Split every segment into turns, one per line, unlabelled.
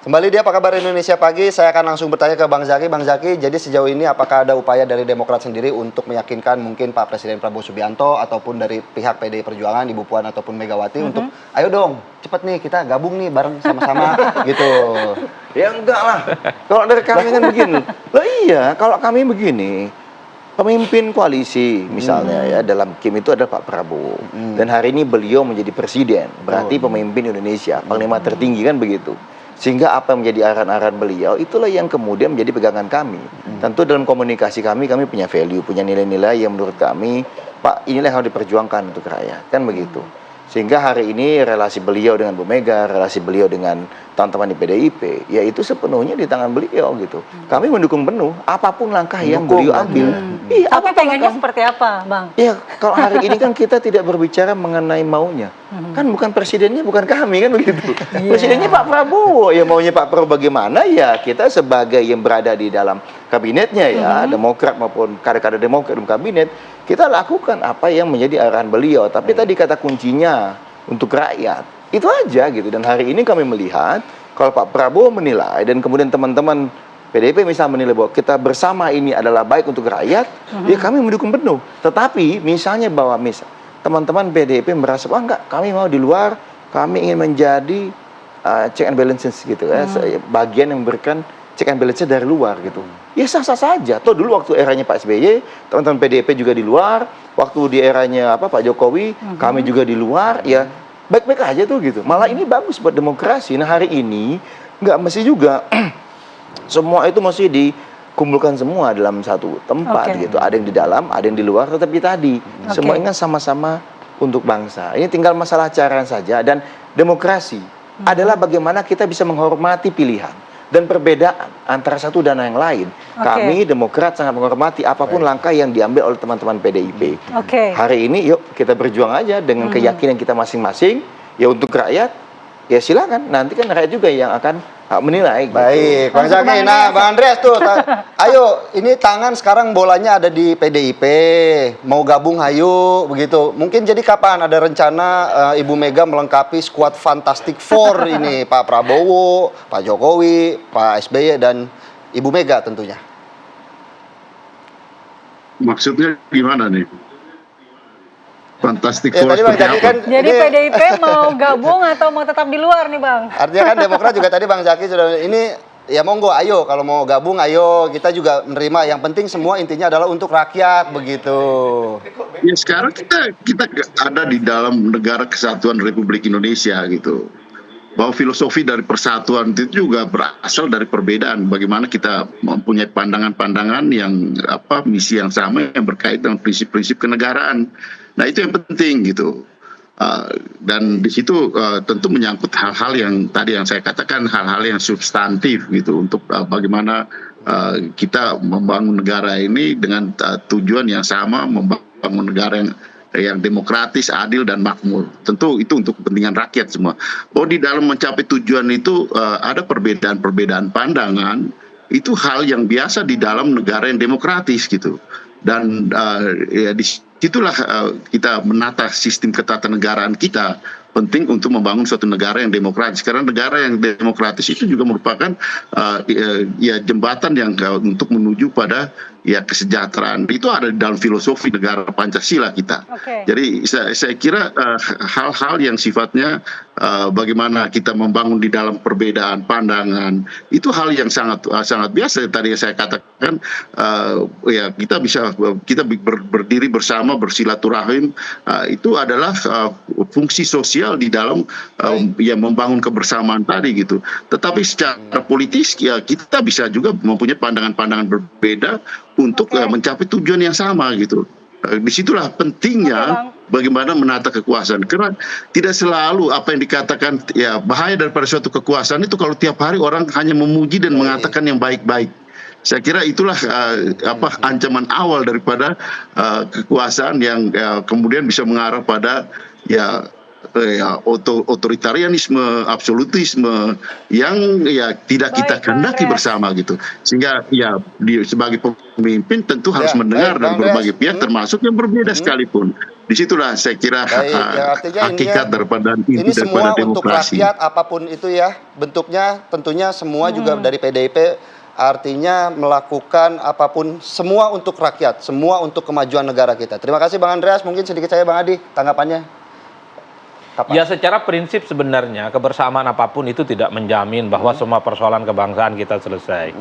Kembali di Apa Kabar Indonesia Pagi, saya akan langsung bertanya ke Bang Zaky. Bang Zaky, jadi sejauh ini apakah ada upaya dari Demokrat sendiri untuk meyakinkan mungkin Pak Presiden Prabowo Subianto ataupun dari pihak PDI Perjuangan, Ibu Puan ataupun Megawati untuk ayo dong, cepet nih kita gabung nih bareng sama-sama gitu.
Ya enggak lah. Kalau dari kami kan begini. Lah iya, kalau kami begini, pemimpin koalisi misalnya ya dalam KIM itu ada Pak Prabowo. Dan hari ini beliau menjadi presiden, berarti pemimpin Indonesia, panglima tertinggi kan begitu. Sehingga apa yang menjadi arahan-arahan beliau itulah yang kemudian menjadi pegangan kami. Tentu dalam komunikasi kami punya value, punya nilai-nilai yang menurut kami, Pak, inilah yang harus diperjuangkan untuk rakyat, kan begitu. Sehingga hari ini relasi beliau dengan Bu Mega, relasi beliau dengan teman-teman di PDIP, ya itu sepenuhnya di tangan beliau gitu. Kami mendukung penuh apapun langkah yang beliau ambil.
Iya, tapi pengennya seperti apa, Bang?
Ya, kalau hari ini kan kita tidak berbicara mengenai maunya. Kan bukan presidennya, bukan kami kan begitu. Presidennya Pak Prabowo, ya maunya Pak Prabowo bagaimana ya kita sebagai yang berada di dalam kabinetnya ya, Demokrat maupun kader-kader Demokrat dalam kabinet, kita lakukan apa yang menjadi arahan beliau. Tapi tadi kata kuncinya untuk rakyat, itu aja gitu. Dan hari ini kami melihat kalau Pak Prabowo menilai dan kemudian teman-teman PDIP misalnya menilai bahwa kita bersama ini adalah baik untuk rakyat, ya kami mendukung penuh. Tetapi misalnya bahwa teman-teman PDIP merasa, wah enggak, kami mau di luar, kami ingin menjadi check and balances gitu ya, bagian yang memberikan check and balances dari luar gitu. Ya sah-sah saja. Toh dulu waktu eranya Pak SBY, teman-teman PDIP juga di luar, waktu di eranya Pak Jokowi, kami juga di luar, ya baik-baik aja tuh gitu. Malah ini bagus buat demokrasi. Nah hari ini nggak mesti juga semua itu mesti dikumpulkan semua dalam satu tempat gitu. Ada yang di dalam, ada yang di luar, tetapi tadi semuanya sama-sama untuk bangsa. Ini tinggal masalah cara saja. Dan demokrasi adalah bagaimana kita bisa menghormati pilihan dan perbedaan antara satu dan yang lain. Kami Demokrat sangat menghormati apapun langkah yang diambil oleh teman-teman PDIP. Hari ini yuk kita berjuang aja dengan keyakinan kita masing-masing. Ya untuk rakyat, ya silakan. Nanti kan rakyat juga yang akan menilai.
Baik, Bang Zaky. Nah, Bang Andreas tuh, ayo, ini tangan sekarang bolanya ada di PDIP, mau gabung hayu, begitu. Mungkin jadi kapan ada rencana Ibu Mega melengkapi skuad Fantastic Four ini, Pak Prabowo, Pak Jokowi, Pak SBY, dan Ibu Mega tentunya.
Maksudnya gimana nih? Fantastic
Ya,
Four
tadi Bang Zaky kan,
Jadi PDIP mau gabung atau mau tetap di luar nih, Bang?
artinya kan Demokrat juga tadi Bang Zaky sudah ini ya monggo ayo kalau mau gabung ayo kita juga menerima, yang penting semua intinya adalah untuk rakyat begitu.
Ya sekarang kita ada di dalam negara kesatuan Republik Indonesia gitu. Bahwa filosofi dari persatuan itu juga berasal dari perbedaan. Bagaimana kita mempunyai pandangan-pandangan yang misi yang sama yang berkait dengan prinsip-prinsip kenegaraan. Nah itu yang penting gitu. Dan di situ tentu menyangkut hal-hal yang tadi yang saya katakan, hal-hal yang substantif gitu untuk bagaimana kita membangun negara ini dengan tujuan yang sama, membangun negara yang demokratis, adil dan makmur. Tentu itu untuk kepentingan rakyat semua. Bahwa di dalam mencapai tujuan itu ada perbedaan-perbedaan pandangan, itu hal yang biasa di dalam negara yang demokratis gitu. Dan ya disitulah kita menata sistem ketatanegaraan kita, penting untuk membangun suatu negara yang demokratis. Karena negara yang demokratis itu juga merupakan ya jembatan yang untuk menuju pada ya kesejahteraan. Itu ada di dalam filosofi negara Pancasila kita. Jadi saya kira hal-hal yang sifatnya bagaimana kita membangun di dalam perbedaan pandangan itu hal yang sangat biasa. Tadi yang saya katakan ya kita berdiri bersama, bersilaturahim, itu adalah fungsi sosial di dalam ya membangun kebersamaan tadi gitu. Tetapi secara politis ya kita bisa juga mempunyai pandangan-pandangan berbeda untuk mencapai tujuan yang sama gitu. Disitulah pentingnya bagaimana menata kekuasaan. Karena tidak selalu apa yang dikatakan ya bahaya daripada suatu kekuasaan itu kalau tiap hari orang hanya memuji dan mengatakan yang baik-baik. Saya kira itulah ancaman awal daripada kekuasaan yang kemudian bisa mengarah pada otoritarianisme, absolutisme yang ya tidak kita kehendaki bersama gitu. Sehingga ya sebagai pemimpin tentu harus mendengar dari berbagai pihak termasuk yang berbeda sekalipun. Disitulah saya kira
Baik, ya artinya
hakikat daripada
ini semua untuk
demokrasi.
rakyat apapun itu ya bentuknya, tentunya semua juga dari PDIP, artinya melakukan apapun semua untuk rakyat, semua untuk kemajuan negara kita. Terima kasih Bang Andreas, mungkin sedikit saya Bang Adi tanggapannya. Kapan?
Ya secara prinsip sebenarnya kebersamaan apapun itu tidak menjamin bahwa semua persoalan kebangsaan kita selesai.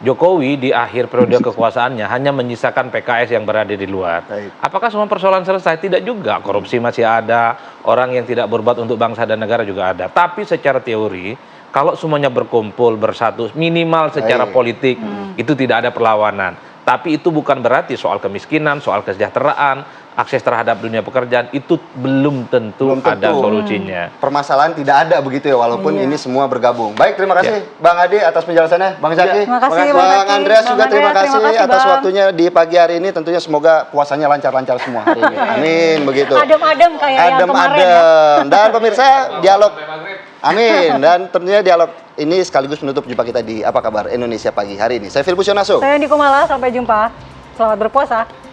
Jokowi di akhir periode kekuasaannya hanya menyisakan PKS yang berada di luar.
Baik.
Apakah semua persoalan selesai? Tidak juga. Korupsi masih ada, orang yang tidak berbuat untuk bangsa dan negara juga ada. Tapi secara teori, kalau semuanya berkumpul, bersatu, minimal secara
Baik.
politik, itu tidak ada perlawanan. Tapi itu bukan berarti soal kemiskinan, soal kesejahteraan, akses terhadap dunia pekerjaan, itu belum tentu,
Belum tentu.
ada solusinya.
Permasalahan tidak ada begitu ya, walaupun ini semua bergabung. Baik, terima kasih Bang Adi atas penjelasannya. Bang Zaki,
Terima kasih, Bang
Bang
Zaki.
Andreas
Bang
juga terima
Andreas,
kasih
terima kasih,
atas
Bang.
waktunya di pagi hari ini. Tentunya semoga puasanya lancar-lancar semua hari ini. Amin, begitu.
Adem-adem kayak yang kemarin ya.
Adem-adem. Dan pemirsa, dialog. Amin. Dan tentunya dialog ini sekaligus menutup jumpa kita di Apa Kabar Indonesia Pagi hari ini. Saya Filipus Yonaso.
Saya Andi Kumala, sampai jumpa. Selamat berpuasa.